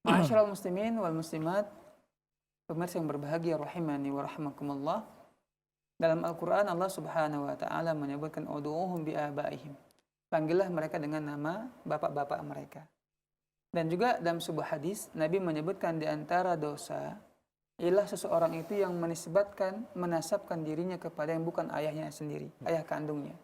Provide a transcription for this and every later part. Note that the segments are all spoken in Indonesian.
Ma'asyiral muslimin wal muslimat, pemirsa yang berbahagia rahimani wa rahimakumullah. Dalam Al-Qur'an Allah Subhanahu wa taala menyebutkan ud'uuhum biabaihim. Panggillah mereka dengan nama bapak-bapak mereka. Dan juga dalam sebuah hadis Nabi menyebutkan di antara dosa ialah seseorang itu yang menasabkan dirinya kepada yang bukan ayahnya sendiri, ayah kandungnya.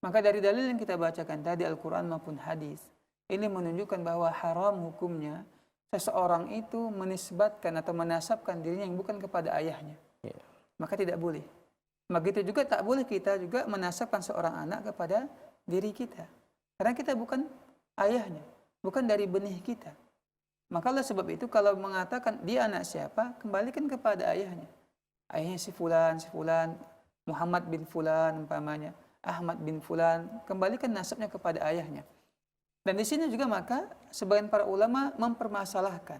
Maka dari dalil yang kita bacakan tadi Al-Qur'an maupun hadis, ini menunjukkan bahwa haram hukumnya seseorang itu menisbatkan atau menasabkan dirinya yang bukan kepada ayahnya. Maka tidak boleh. Begitu juga tak boleh kita juga menasabkan seorang anak kepada diri kita. Karena kita bukan ayahnya, bukan dari benih kita. Maka oleh sebab itu kalau mengatakan dia anak siapa, kembalikan kepada ayahnya. Ayahnya si fulan, Muhammad bin fulan umpamanya, Ahmad bin fulan, kembalikan nasabnya kepada ayahnya. Dan di sini juga maka sebagian para ulama mempermasalahkan.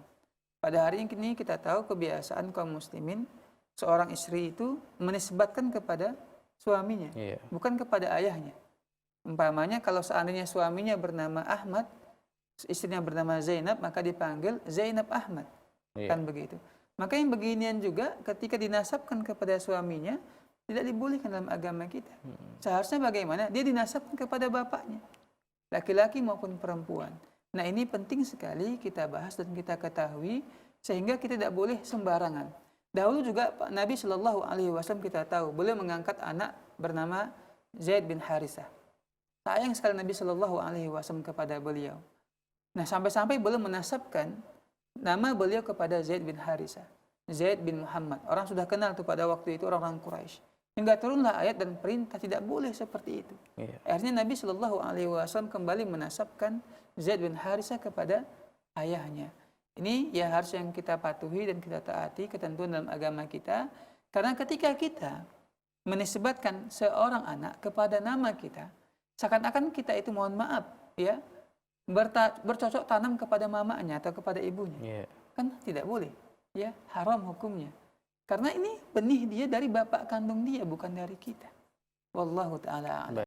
Pada hari ini kita tahu kebiasaan kaum muslimin, seorang istri itu menisbatkan kepada suaminya, bukan kepada ayahnya. Umpamanya kalau seandainya suaminya bernama Ahmad, istrinya bernama Zainab, maka dipanggil Zainab Ahmad. Kan begitu. Maka yang beginian juga ketika dinasabkan kepada suaminya, tidak dibolehkan dalam agama kita. Seharusnya bagaimana? Dia dinasabkan kepada bapaknya, laki-laki maupun perempuan. Nah ini penting sekali kita bahas dan kita ketahui, sehingga kita tidak boleh sembarangan. Dahulu juga Nabi Shallallahu Alaihi Wasallam kita tahu, beliau mengangkat anak bernama Zaid bin Harisah. Sayang sekali Nabi Shallallahu Alaihi Wasallam kepada beliau. Nah sampai-sampai beliau menasabkan nama beliau kepada Zaid bin Harisah, Zaid bin Muhammad. Orang sudah kenal tuh pada waktu itu orang-orang Quraisy. Hingga turunlah ayat dan perintah tidak boleh seperti itu. Akhirnya Nabi Shallallahu Alaihi Wasallam kembali menasabkan Zaid bin Harisah kepada ayahnya. Ini ya harus yang kita patuhi dan kita taati ketentuan dalam agama kita. Karena ketika kita menisbatkan seorang anak kepada nama kita, seakan-akan kita itu mohon maaf ya bercocok tanam kepada mamanya atau kepada ibunya. Kan tidak boleh, ya haram hukumnya. Karena ini benih dia dari bapak kandung dia, bukan dari kita. Wallahu ta'ala a'lam.